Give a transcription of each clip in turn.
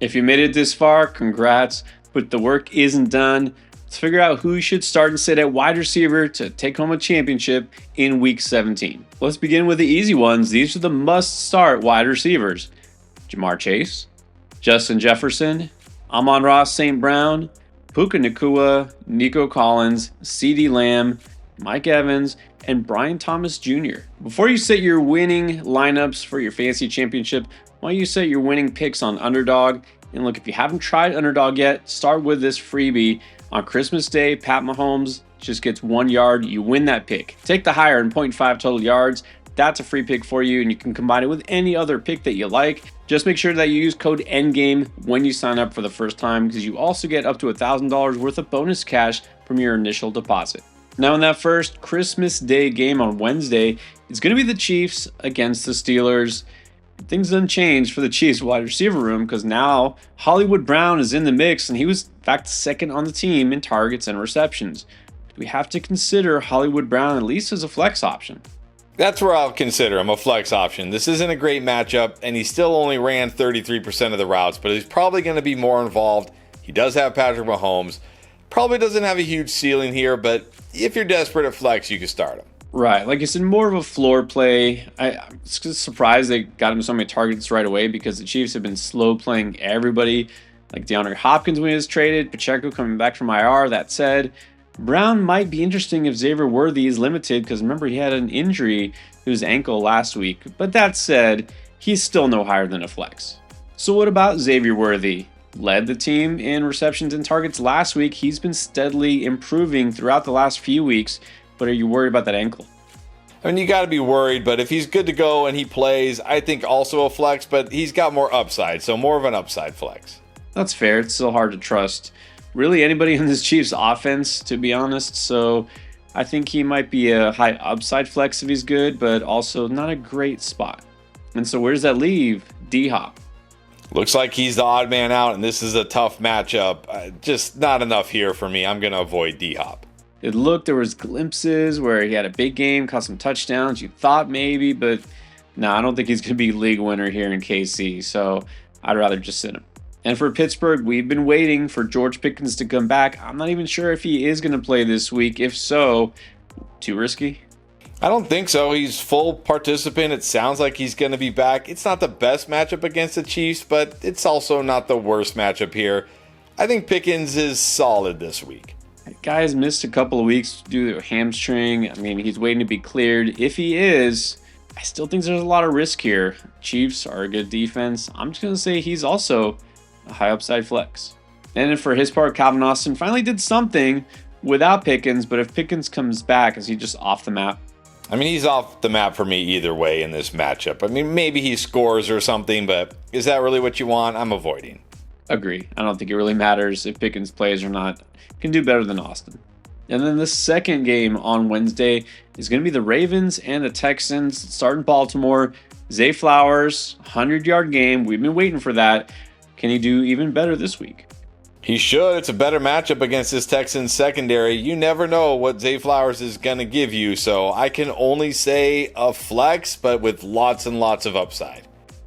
If you made it this far, congrats, but the work isn't done. Let's figure out who you should start and sit at wide receiver to take home a championship in Week 17. Let's begin with the easy ones. These are the must-start wide receivers. Jamar Chase, Justin Jefferson, Amon-Ra St. Brown, Puka Nacua, Nico Collins, CeeDee Lamb, Mike Evans, and Brian Thomas Jr. Before you set your winning lineups for your fantasy championship, why don't you set your winning picks on Underdog? And look, if you haven't tried Underdog yet, start with this freebie. On Christmas Day, Pat Mahomes just gets 1 yard. You win that pick. Take the higher in 0.5 total yards. That's a free pick for you, and you can combine it with any other pick that you like. Just make sure that you use code ENDGAME when you sign up for the first time, because you also get up to $1,000 worth of bonus cash from your initial deposit. Now in that first Christmas Day game on Wednesday, it's going to be the Chiefs against the Steelers. Things done changed for the Chiefs wide receiver room because now Hollywood Brown is in the mix, and he was in fact second on the team in targets and receptions. We have to consider Hollywood Brown at least as a flex option. That's where I'll consider him a flex option. This isn't a great matchup, and he still only ran 33% of the routes, but he's probably going to be more involved. He does have Patrick Mahomes. Probably doesn't have a huge ceiling here, but if you're desperate at flex, you can start him. Right, like it's more of a floor play. I'm just surprised they got him so many targets right away because the Chiefs have been slow playing everybody. Like DeAndre Hopkins when he was traded, Pacheco coming back from IR. That said, Brown might be interesting if Xavier Worthy is limited because remember he had an injury to his ankle last week. But that said, he's still no higher than a flex. So what about Xavier Worthy? Led the team in receptions and targets last week. He's been steadily improving throughout the last few weeks. But are you worried about that ankle? I mean, you got to be worried, but if he's good to go and he plays, I think also a flex, but he's got more upside, so more of an upside flex. That's fair. It's still hard to trust really anybody in this Chiefs offense, to be honest. So I think he might be a high upside flex if he's good, but also not a great spot. And so where does that leave D-Hop? Looks like he's the odd man out, and this is a tough matchup. Just not enough here for me. I'm going to avoid D-Hop. There was glimpses where he had a big game, caught some touchdowns. You thought maybe, but no, I don't think he's going to be league winner here in KC. So I'd rather just sit him. And for Pittsburgh, we've been waiting for George Pickens to come back. I'm not even sure if he is going to play this week. If so, too risky? I don't think so. He's full participant. It sounds like he's going to be back. It's not the best matchup against the Chiefs, but it's also not the worst matchup here. I think Pickens is solid this week. Guy's missed a couple of weeks due to a hamstring. I mean, he's waiting to be cleared. If he is, I still think there's a lot of risk here. Chiefs are a good defense. I'm just going to say he's also a high upside flex. And then for his part, Calvin Austin finally did something without Pickens, but if Pickens comes back, is he just off the map? I mean, he's off the map for me either way in this matchup. I mean, maybe he scores or something, but is that really what you want? I'm avoiding. Agree. I don't think it really matters if Pickens plays or not. Can do better than Austin. And then the second game on Wednesday is going to be the Ravens and the Texans starting Baltimore. Zay Flowers, 100-yard game. We've been waiting for that. Can he do even better this week? He should. It's a better matchup against this Texans secondary. You never know what Zay Flowers is going to give you, so I can only say a flex, but with lots and lots of upside.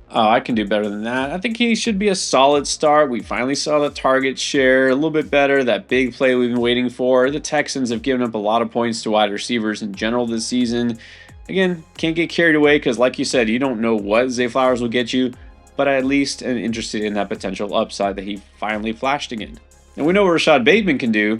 Oh, I can do better than that. I think he should be a solid start. We finally saw the target share a little bit better, that big play we've been waiting for. The Texans have given up a lot of points to wide receivers in general this season. Again, can't get carried away because, like you said, you don't know what Zay Flowers will get you, but I at least am interested in that potential upside that he finally flashed again. And we know what Rashad Bateman can do,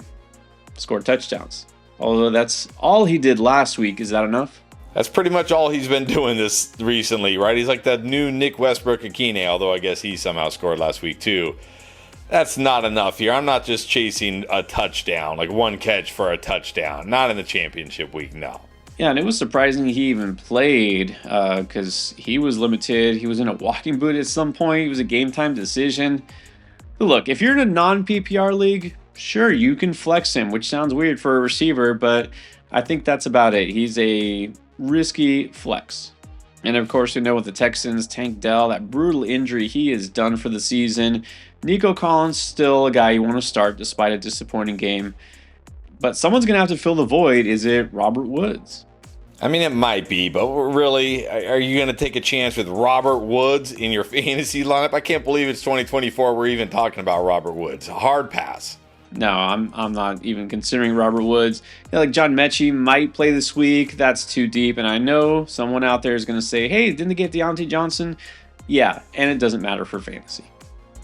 score touchdowns. Although that's all he did last week. Is that enough? That's pretty much all he's been doing this recently, right? He's like that new Nick Westbrook-Akine, although I guess he somehow scored last week too. That's not enough here. I'm not just chasing a touchdown, like one catch for a touchdown. Not in the championship week, no. Yeah, and it was surprising he even played because he was limited. He was in a walking boot at some point. It was a game-time decision. But look, if you're in a non-PPR league, sure, you can flex him, which sounds weird for a receiver, but I think that's about it. He's a risky flex. And of course, we know with the Texans, Tank Dell, that brutal injury, he is done for the season. Nico Collins, still a guy you want to start despite a disappointing game. But someone's going to have to fill the void. Is it Robert Woods? I mean, it might be, but really, are you going to take a chance with Robert Woods in your fantasy lineup? I can't believe it's 2024. We're even talking about Robert Woods. A hard pass. No, I'm not even considering Robert Woods. Yeah, like John Mechie might play this week. That's too deep. And I know someone out there is going to say, hey, didn't they get Deontay Johnson? Yeah, and it doesn't matter for fantasy.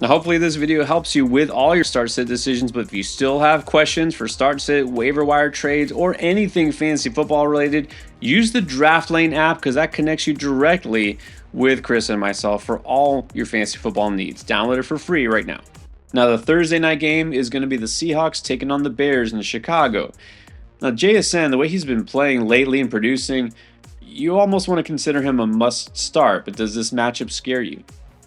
Now, hopefully this video helps you with all your start-sit decisions, but if you still have questions for start-sit, waiver wire trades, or anything fantasy football related, use the Draft Lane app because that connects you directly with Chris and myself for all your fantasy football needs. Download it for free right now. Now, the Thursday night game is going to be the Seahawks taking on the Bears in Chicago. Now, JSN, the way he's been playing lately and producing, you almost want to consider him a must start, but does this matchup scare you?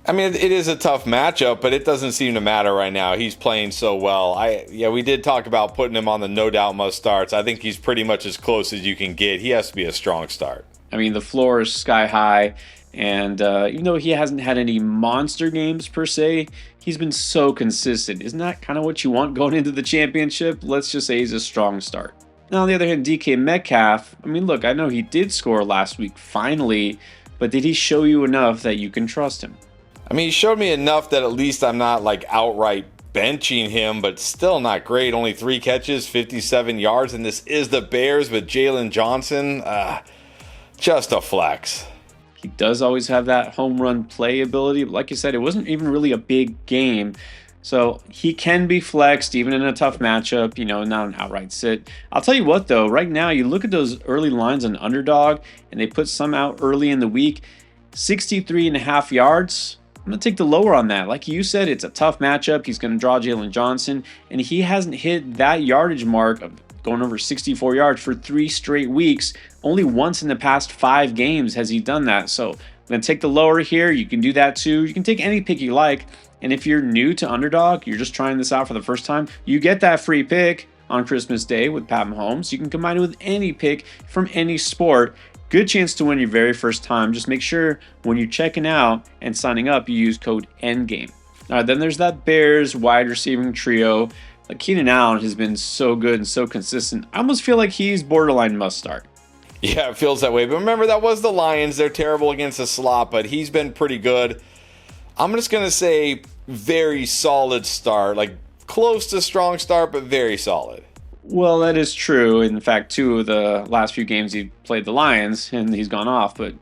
I mean, it is a tough matchup, but it doesn't seem to matter right now. He's playing so well. We did talk about putting him on the no doubt must starts. I think he's pretty much as close as you can get. He has to be a strong start. I mean, the floor is sky high, and even though he hasn't had any monster games per se, he's been so consistent. Isn't that kind of what you want going into the championship? Let's just say he's a strong start. Now, on the other hand, DK Metcalf, I mean, look, I know he did score last week, finally, but did he show you enough that you can trust him? I mean, he showed me enough that at least I'm not like outright benching him, but still not great. Only 3 catches, 57 yards, and this is the Bears with Jalen Johnson. Just a flex. He does always have that home run play ability. But like you said, it wasn't even really a big game. So he can be flexed even in a tough matchup, not an outright sit. I'll tell you what, though, right now, you look at those early lines on Underdog, and they put some out early in the week. 63.5 yards. I'm going to take the lower on that. Like you said, it's a tough matchup. He's going to draw Jalen Johnson, and he hasn't hit that yardage mark of going over 64 yards for 3 straight weeks. Only once in the past 5 games has he done that. So I'm going to take the lower here. You can do that too. You can take any pick you like. And if you're new to Underdog, you're just trying this out for the first time, you get that free pick on Christmas Day with Pat Mahomes. You can combine it with any pick from any sport. Good chance to win your very first time. Just make sure when you're checking out and signing up, you use code ENDGAME. All right, then there's that Bears wide receiving trio. Like Keenan Allen has been so good and so consistent. I almost feel like he's borderline must start. Yeah, it feels that way. But remember, that was the Lions. They're terrible against the slot, but he's been pretty good. I'm just going to say very solid start. Like close to strong start, but very solid. Well, that is true. In fact, 2 of the last few games he played the Lions, and he's gone off. But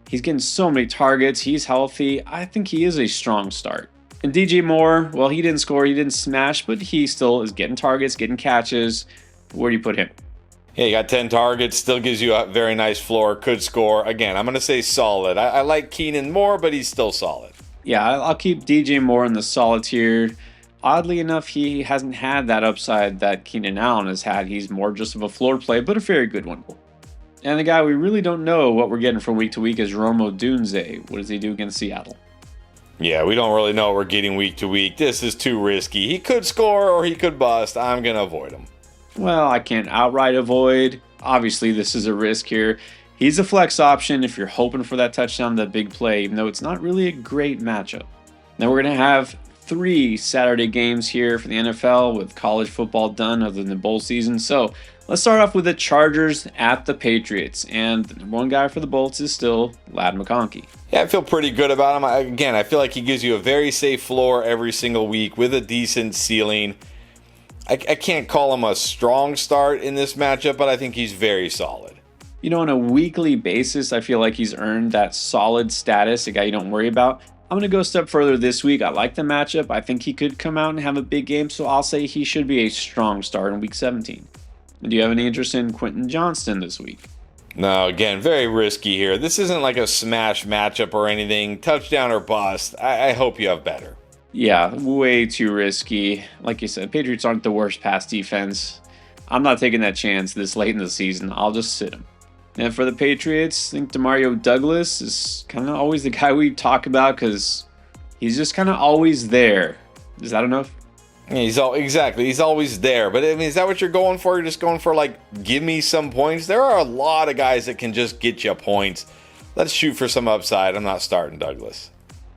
he's getting so many targets. He's healthy. I think he is a strong start. And DJ Moore, well, he didn't score. He didn't smash, but he still is getting targets, getting catches. Where do you put him? Yeah, you got 10 targets. Still gives you a very nice floor. Could score. Again, I'm going to say solid. I like Keenan more, but he's still solid. Yeah, I'll keep DJ Moore in the solid tier. Oddly enough, he hasn't had that upside that Keenan Allen has had. He's more just of a floor play, but a very good one. And the guy we really don't know what we're getting from week to week is Rome Odunze. What does he do against Seattle? Yeah, we don't really know what we're getting week to week. This is too risky. He could score or he could bust. I'm going to avoid him. Well, I can't outright avoid. Obviously, this is a risk here. He's a flex option if you're hoping for that touchdown, that big play, even though it's not really a great matchup. Now we're going to have 3 Saturday games here for the NFL with college football done other than the bowl season. So let's start off with the Chargers at the Patriots. And the number 1 guy for the Bolts is still Ladd McConkey. Yeah, I feel pretty good about him. Again, I feel like he gives you a very safe floor every single week with a decent ceiling. I can't call him a strong start in this matchup, but I think he's very solid. On a weekly basis, I feel like he's earned that solid status, a guy you don't worry about. I'm going to go a step further this week. I like the matchup. I think he could come out and have a big game, so I'll say he should be a strong start in Week 17. Do you have any interest in Quentin Johnston this week? No, again, very risky here. This isn't like a smash matchup or anything. Touchdown or bust. I hope you have better. Yeah, way too risky. Like you said, Patriots aren't the worst pass defense. I'm not taking that chance this late in the season. I'll just sit him. And for the Patriots, I think Demario Douglas is kind of always the guy we talk about because he's just kind of always there. Is that enough? Yeah, exactly. He's always there. But I mean, is that what you're going for? You're just going for give me some points? There are a lot of guys that can just get you points. Let's shoot for some upside. I'm not starting Douglas.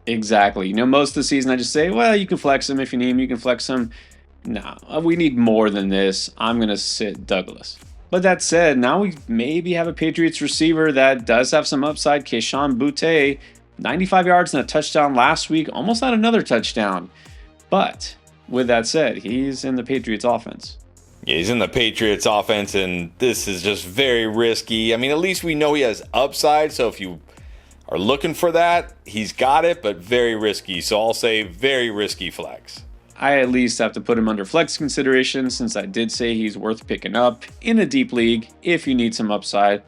Exactly. Most of the season I just say, well, you can flex him if you need him. You can flex him. No, we need more than this. I'm going to sit Douglas. But that said, now we maybe have a Patriots receiver that does have some upside. Keyshawn Butte, 95 yards and a touchdown last week, almost had another touchdown. But with that said, he's in the Patriots offense. Yeah, he's in the Patriots offense, and this is just very risky. I mean, at least we know he has upside, so if you are looking for that, he's got it, but very risky. So I'll say very risky flex. I at least have to put him under flex consideration since I did say he's worth picking up in a deep league if you need some upside.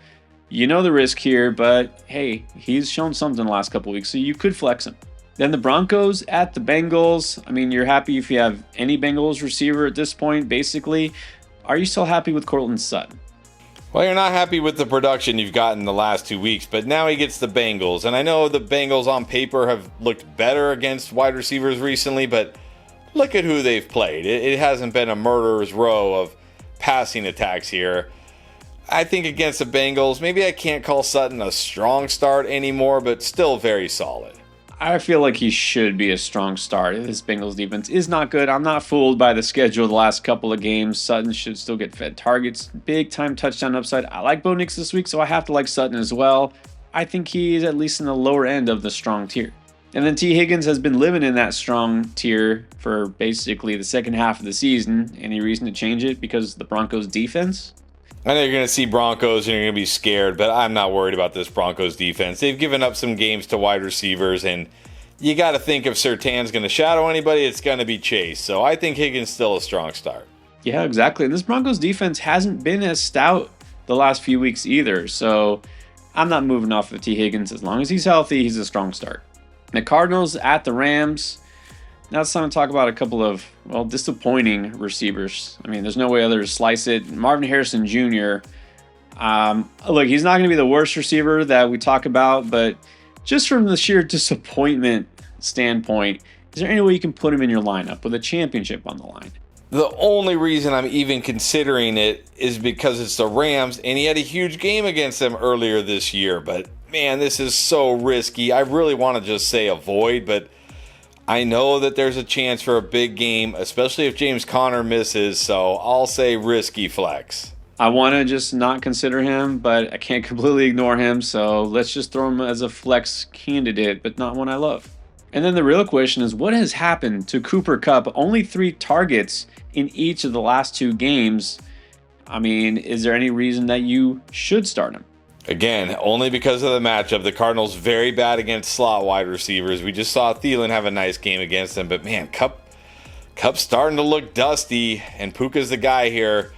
You know the risk here, but hey, he's shown something the last couple weeks, so you could flex him. Then the Broncos at the Bengals. I mean, you're happy if you have any Bengals receiver at this point, basically. Are you still happy with Courtland Sutton? Well, you're not happy with the production you've gotten the last 2 weeks, but now he gets the Bengals. And I know the Bengals on paper have looked better against wide receivers recently, but look at who they've played. It hasn't been a murderer's row of passing attacks here. I think against the Bengals, maybe I can't call Sutton a strong start anymore, but still very solid. I feel like he should be a strong start. This Bengals defense is not good. I'm not fooled by the schedule the last couple of games. Sutton should still get fed targets. Big time touchdown upside. I like Bo Nix this week, so I have to like Sutton as well. I think he's at least in the lower end of the strong tier. And then T. Higgins has been living in that strong tier for basically the second half of the season. Any reason to change it because of the Broncos defense? I know you're going to see Broncos and you're going to be scared, but I'm not worried about this Broncos defense. They've given up some games to wide receivers, and you got to think if Surtain's going to shadow anybody, it's going to be Chase. So I think Higgins still a strong start. Yeah, exactly. And this Broncos defense hasn't been as stout the last few weeks either. So I'm not moving off of T. Higgins. As long as he's healthy, he's a strong start. The Cardinals at the Rams. Now it's time to talk about a couple of, disappointing receivers. I mean, there's no way other to slice it. Marvin Harrison Jr., look, he's not going to be the worst receiver that we talk about, but just from the sheer disappointment standpoint, is there any way you can put him in your lineup with a championship on the line? The only reason I'm even considering it is because it's the Rams, and he had a huge game against them earlier this year. But, man, this is so risky. I really want to just say avoid, but I know that there's a chance for a big game, especially if James Conner misses, so I'll say risky flex. I want to just not consider him, but I can't completely ignore him, so let's just throw him as a flex candidate, but not one I love. And then the real question is, what has happened to Cooper Kupp? Only 3 targets in each of the last 2 games. I mean, is there any reason that you should start him? Again, only because of the matchup. The Cardinals very bad against slot wide receivers. We just saw Thielen have a nice game against them, but man, Kupp's starting to look dusty, and Puka's the guy here.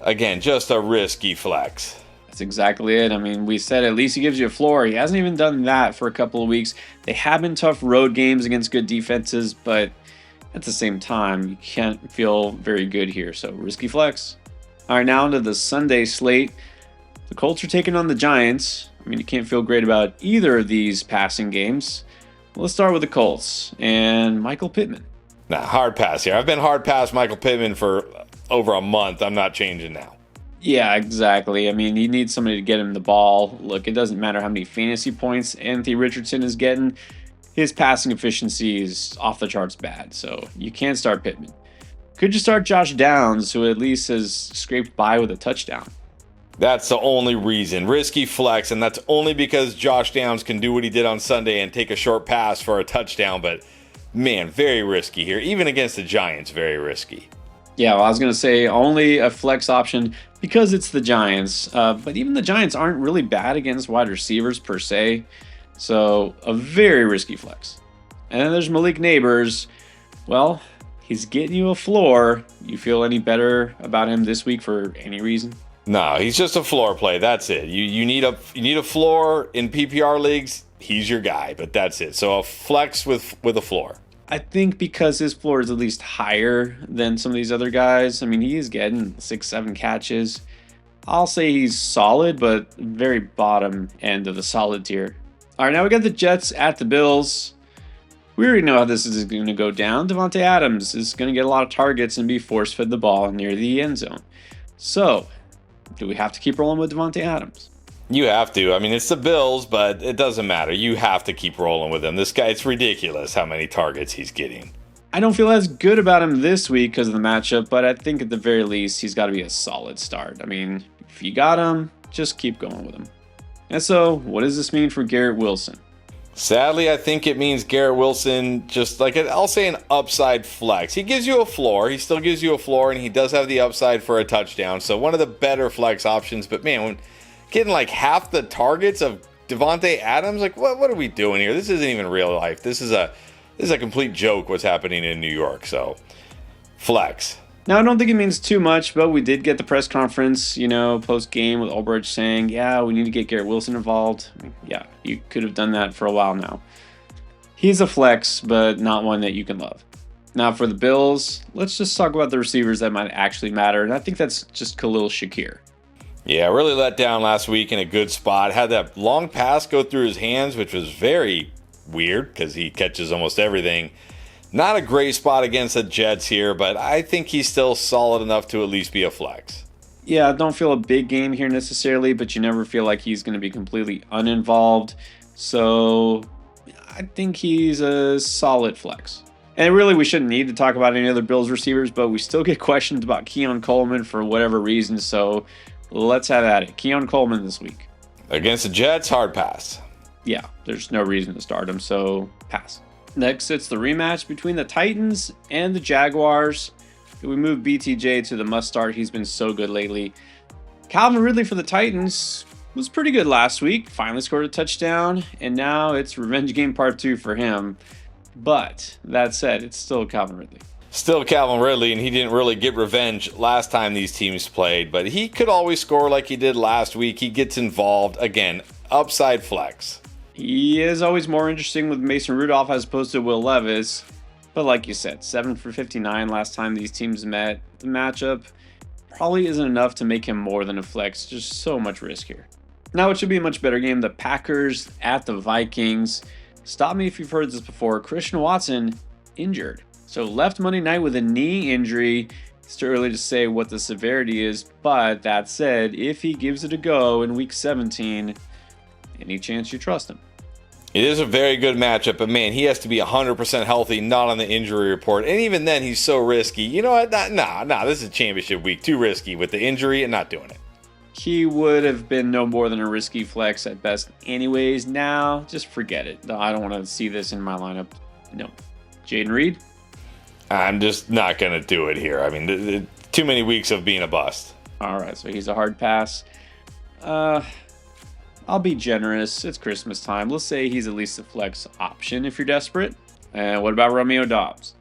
Again, just a risky flex. That's exactly it. I mean, we said at least he gives you a floor. He hasn't even done that for a couple of weeks. They have been tough road games against good defenses, but at the same time, you can't feel very good here. So risky flex. All right, now into the Sunday slate. The Colts are taking on the Giants. I mean, you can't feel great about either of these passing games. Let's start with the Colts and Michael Pittman. Nah, hard pass here. I've been hard pass Michael Pittman for over a month. I'm not changing now. Yeah, exactly. I mean, you need somebody to get him the ball. Look, it doesn't matter how many fantasy points Anthony Richardson is getting. His passing efficiency is off the charts bad, so you can't start Pittman. Could you start Josh Downs, who at least has scraped by with a touchdown? That's the only reason. Risky flex, and that's only because Josh Downs can do what he did on Sunday and take a short pass for a touchdown, but man, very risky here. Even against the Giants, very risky. Yeah, well, I was going to say only a flex option because it's the Giants, but even the Giants aren't really bad against wide receivers per se, so a very risky flex. And then there's Malik Neighbors. Well, he's getting you a floor. You feel any better about him this week for any reason? No, he's just a floor play. That's it. You need a floor in PPR leagues. He's your guy, but that's it. So a flex with a floor. I think because his floor is at least higher than some of these other guys. I mean, he is getting 6-7 catches. I'll say he's solid, but very bottom end of the solid tier. All right, now we got the Jets at the Bills. We already know how this is going to go down. Davante Adams is going to get a lot of targets and be force-fed the ball near the end zone. So, do we have to keep rolling with Davante Adams? You have to. I mean, it's the Bills, but it doesn't matter. You have to keep rolling with him. This guy, it's ridiculous how many targets he's getting. I don't feel as good about him this week because of the matchup, but I think at the very least, he's got to be a solid start. I mean, if you got him, just keep going with him. And so, what does this mean for Garrett Wilson? Sadly, I think it means Garrett Wilson, just like I'll say an upside flex. He gives you a floor. He still gives you a floor, and he does have the upside for a touchdown. So one of the better flex options. But man, when getting like half the targets of Devontae Adams, like what are we doing here? This isn't even real life. This is a complete joke what's happening in New York. So flex. Now, I don't think it means too much, but we did get the press conference, post-game with Ulbrich saying, yeah, we need to get Garrett Wilson involved. I mean, yeah, you could have done that for a while now. He's a flex, but not one that you can love. Now, for the Bills, let's just talk about the receivers that might actually matter, and I think that's just Khalil Shakir. Yeah, really let down last week in a good spot. Had that long pass go through his hands, which was very weird because he catches almost everything. Not a great spot against the Jets here, but I think he's still solid enough to at least be a flex. Yeah, I don't feel a big game here necessarily, but you never feel like he's going to be completely uninvolved. So I think he's a solid flex. And really, we shouldn't need to talk about any other Bills receivers, but we still get questions about Keon Coleman for whatever reason. So let's have at it. Keon Coleman this week. Against the Jets, hard pass. Yeah, there's no reason to start him, so pass. Next, it's the rematch between the Titans and the Jaguars. We move BTJ to the must-start. He's been so good lately. Calvin Ridley for the Titans was pretty good last week. Finally scored a touchdown, and now it's revenge game part 2 for him. But that said, it's still Calvin Ridley. Still Calvin Ridley, and he didn't really get revenge last time these teams played, but he could always score like he did last week. He gets involved. Again, upside flex. He is always more interesting with Mason Rudolph as opposed to Will Levis. But like you said, 7 for 59 last time these teams met. The matchup probably isn't enough to make him more than a flex. Just so much risk here. Now it should be a much better game. The Packers at the Vikings. Stop me if you've heard this before. Christian Watson injured. So left Monday night with a knee injury. It's too early to say what the severity is. But that said, if he gives it a go in week 17, any chance you trust him? It is a very good matchup, but man, he has to be 100% healthy, not on the injury report. And even then, he's so risky. You know what? Nah, this is championship week. Too risky with the injury and not doing it. He would have been no more than a risky flex at best anyways. Now, just forget it. I don't want to see this in my lineup. No. Jaden Reed? I'm just not going to do it here. I mean, too many weeks of being a bust. All right, so he's a hard pass. I'll be generous. It's Christmas time. Let's say he's at least a flex option if you're desperate. And what about Romeo Doubs?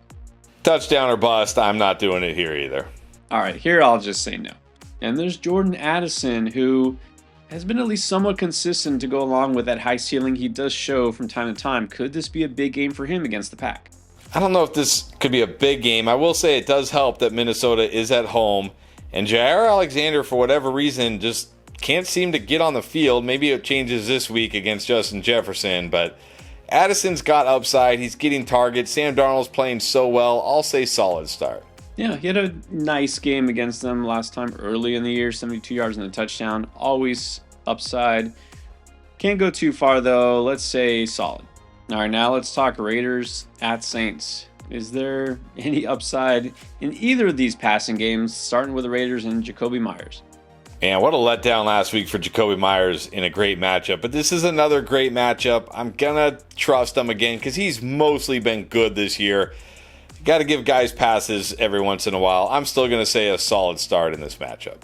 Touchdown or bust. I'm not doing it here either. All right, here I'll just say no. And there's Jordan Addison, who has been at least somewhat consistent to go along with that high ceiling he does show from time to time. Could this be a big game for him against the Pack? I don't know if this could be a big game. I will say it does help that Minnesota is at home. And Jair Alexander, for whatever reason, just can't seem to get on the field. Maybe it changes this week against Justin Jefferson, but Addison's got upside. He's getting targets. Sam Darnold's playing so well. I'll say solid start. Yeah, he had a nice game against them last time early in the year, 72 yards and a touchdown. Always upside. Can't go too far, though. Let's say solid. All right, now let's talk Raiders at Saints. Is there any upside in either of these passing games, starting with the Raiders and Jacoby Myers? And what a letdown last week for Jacoby Myers in a great matchup. But this is another great matchup. I'm going to trust him again because he's mostly been good this year. Got to give guys passes every once in a while. I'm still going to say a solid start in this matchup.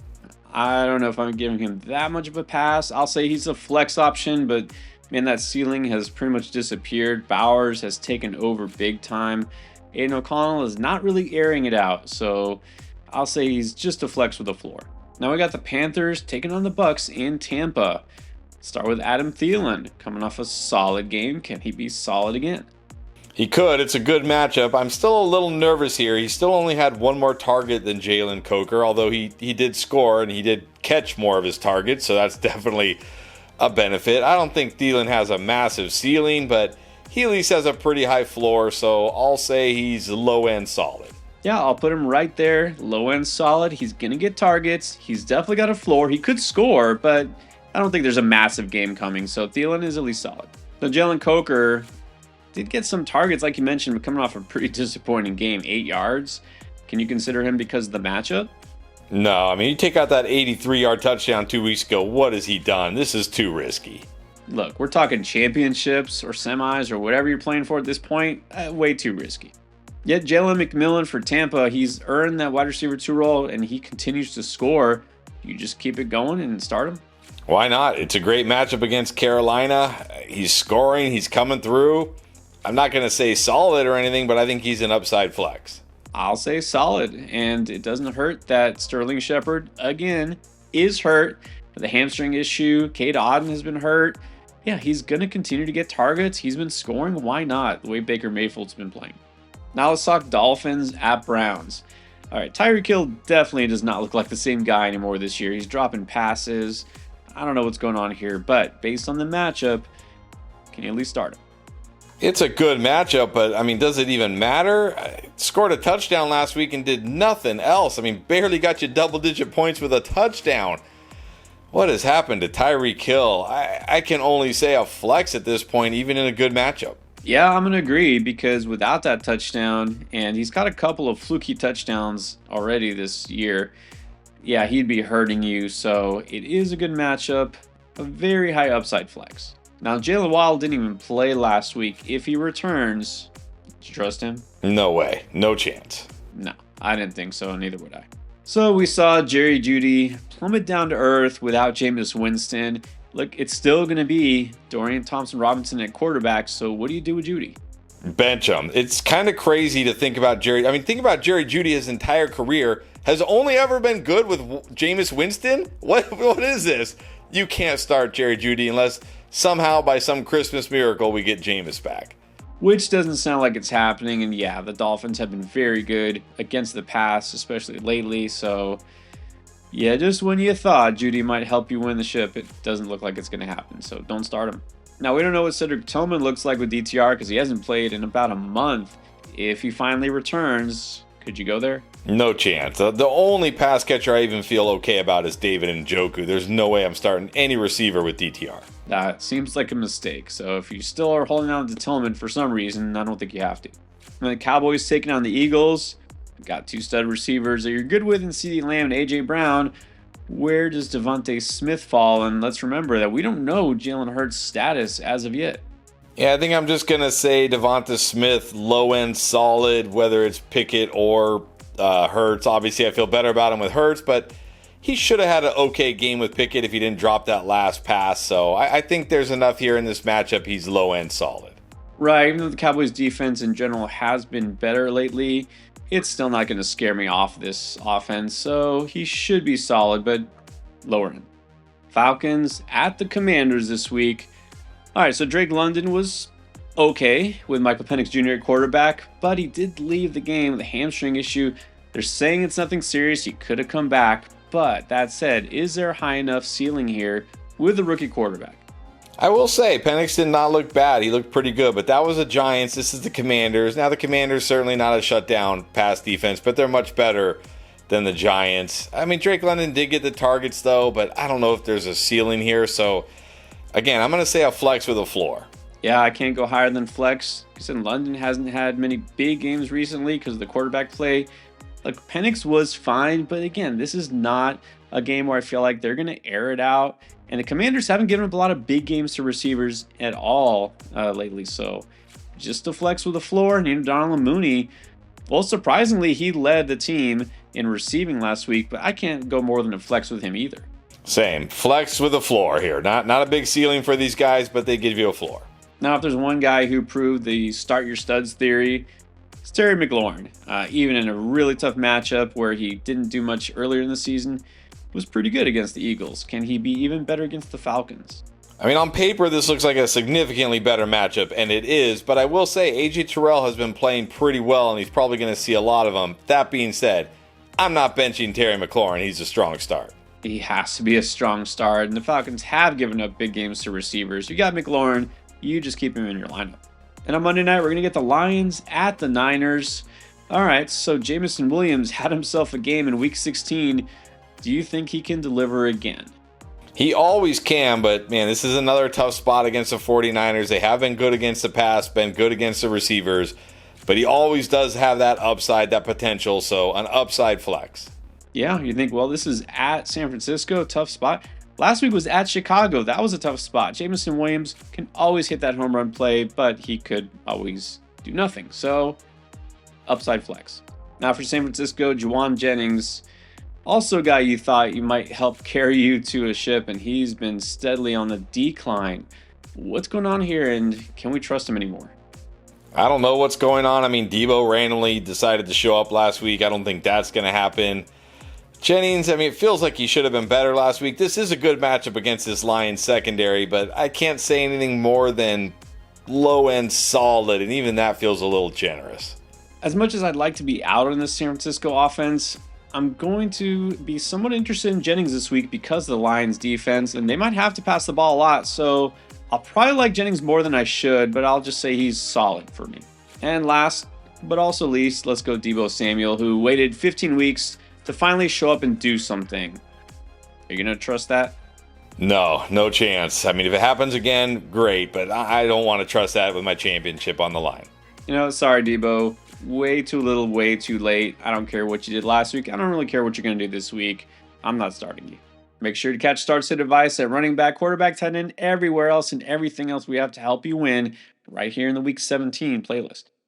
I don't know if I'm giving him that much of a pass. I'll say he's a flex option, but man, that ceiling has pretty much disappeared. Bowers has taken over big time. Aiden O'Connell is not really airing it out, so I'll say he's just a flex with a floor. Now we got the Panthers taking on the Bucs in Tampa. Start with Adam Thielen, coming off a solid game. Can he be solid again? He could. It's a good matchup. I'm still a little nervous here. He still only had one more target than Jalen Coker, although he did score and he did catch more of his targets, so that's definitely a benefit. I don't think Thielen has a massive ceiling, but he at least has a pretty high floor, so I'll say he's low-end solid. Yeah, I'll put him right there. Low-end solid. He's going to get targets. He's definitely got a floor. He could score, but I don't think there's a massive game coming, so Thielen is at least solid. So Jalen Coker, did get some targets, like you mentioned, but coming off a pretty disappointing game, 8 yards. Can you consider him because of the matchup? No, I mean, you take out that 83-yard touchdown 2 weeks ago, what has he done? This is too risky. Look, we're talking championships or semis or whatever you're playing for at this point. Way too risky. Yet Jalen McMillan for Tampa, he's earned that wide receiver 2 role and he continues to score. You just keep it going and start him. Why not? It's a great matchup against Carolina. He's scoring. He's coming through. I'm not going to say solid or anything, but I think he's an upside flex. I'll say solid. And it doesn't hurt that Sterling Shepard, again, is hurt. The hamstring issue. Cade Otton has been hurt. Yeah, he's going to continue to get targets. He's been scoring. Why not? The way Baker Mayfield's been playing. Now let's talk Dolphins at Browns. All right, Tyreek Hill definitely does not look like the same guy anymore this year. He's dropping passes. I don't know what's going on here, but based on the matchup, can you at least start him? It's a good matchup, but I mean, does it even matter? Scored a touchdown last week and did nothing else. I mean, barely got you double-digit points with a touchdown. What has happened to Tyreek Hill? I can only say a flex at this point, even in a good matchup. Yeah, I'm going to agree because without that touchdown, and he's got a couple of fluky touchdowns already this year, yeah, he'd be hurting you. So it is a good matchup, a very high upside flex. Now, Jalen Waddle didn't even play last week. If he returns, do you trust him? No way. No chance. No, I didn't think so, neither would I. So we saw Jerry Jeudy plummet down to earth without Jameis Winston. Look, it's still going to be Dorian Thompson-Robinson at quarterback, so what do you do with Jeudy? Bench him. It's kind of crazy to think about Jerry. I mean, think about Jerry Jeudy. His entire career has only ever been good with Jameis Winston. What is this? You can't start Jerry Jeudy unless somehow by some Christmas miracle we get Jameis back. Which doesn't sound like it's happening, and yeah, the Dolphins have been very good against the pass, especially lately, so yeah, just when you thought Jeudy might help you win the ship, it doesn't look like it's going to happen, so don't start him. Now, we don't know what Cedric Tillman looks like with DTR because he hasn't played in about a month. If he finally returns, could you go there? No chance. The only pass catcher I even feel okay about is David Njoku. There's no way I'm starting any receiver with DTR. That seems like a mistake, so if you still are holding on to Tillman for some reason, I don't think you have to. And the Cowboys taking on the Eagles. Got 2 stud receivers that you're good with in CeeDee Lamb and A.J. Brown. Where does Devontae Smith fall? And let's remember that we don't know Jalen Hurts' status as of yet. Yeah, I think I'm just going to say Devonta Smith, low-end solid, whether it's Pickett or Hurts. Obviously, I feel better about him with Hurts, but he should have had an okay game with Pickett if he didn't drop that last pass. So I think there's enough here in this matchup. He's low-end solid. Right, even though the Cowboys' defense in general has been better lately, it's still not going to scare me off this offense, so he should be solid, but lower end. Falcons at the Commanders this week. All right, so Drake London was okay with Michael Penix Jr. at quarterback, but he did leave the game with a hamstring issue. They're saying it's nothing serious. He could have come back, but that said, is there a high enough ceiling here with the rookie quarterback? I will say, Penix did not look bad. He looked pretty good, but that was the Giants. This is the Commanders. Now, the Commanders certainly not a shutdown pass defense, but they're much better than the Giants. I mean, Drake London did get the targets, though, but I don't know if there's a ceiling here. So, again, I'm going to say a flex with a floor. Yeah, I can't go higher than flex because London hasn't had many big games recently because of the quarterback play. Like, Penix was fine, but again, this is not a game where I feel like they're going to air it out. And the Commanders haven't given up a lot of big games to receivers at all lately. So just a flex with a floor. And Donald Mooney, well, surprisingly, he led the team in receiving last week, but I can't go more than a flex with him either. Same. Flex with a floor here. Not a big ceiling for these guys, but they give you a floor. Now, if there's one guy who proved the start your studs theory, it's Terry McLaurin. Even in a really tough matchup where he didn't do much earlier in the season, was pretty good against the Eagles. Can he be even better against the Falcons? I mean, on paper, this looks like a significantly better matchup, and it is. But I will say, A.J. Terrell has been playing pretty well, and he's probably going to see a lot of them. That being said, I'm not benching Terry McLaurin. He's a strong start. He has to be a strong start, and the Falcons have given up big games to receivers. You got McLaurin, you just keep him in your lineup. And on Monday night, we're going to get the Lions at the Niners. All right, so Jameson Williams had himself a game in Week 16. Do you think he can deliver again? He always can, but man, this is another tough spot against the 49ers. They have been good against the pass, been good against the receivers, but he always does have that upside, that potential, so an upside flex. Yeah, you think, well, this is at San Francisco, tough spot. Last week was at Chicago. That was a tough spot. Jameson Williams can always hit that home run play, but he could always do nothing. So, upside flex. Now for San Francisco, Juwan Jennings, also a guy you thought you might help carry you to a ship, and he's been steadily on the decline. What's going on here, and can we trust him anymore? I don't know what's going on. I mean, Debo randomly decided to show up last week. I don't think that's going to happen. Jennings, I mean, it feels like he should have been better last week. This is a good matchup against this Lions secondary, but I can't say anything more than low-end solid, and even that feels a little generous. As much as I'd like to be out on this San Francisco offense, I'm going to be somewhat interested in Jennings this week because of the Lions defense, and they might have to pass the ball a lot, so I'll probably like Jennings more than I should, but I'll just say he's solid for me. And last, but also least, let's go Deebo Samuel, who waited 15 weeks to finally show up and do something. Are you going to trust that? No chance. I mean, if it happens again, great, but I don't want to trust that with my championship on the line. Sorry, Deebo. Way too little, way too late. I don't care what you did last week. I don't really care what you're going to do this week. I'm not starting you. Make sure to catch Start Sit advice at running back, quarterback, tight end, everywhere else, and everything else we have to help you win right here in the Week 17 playlist.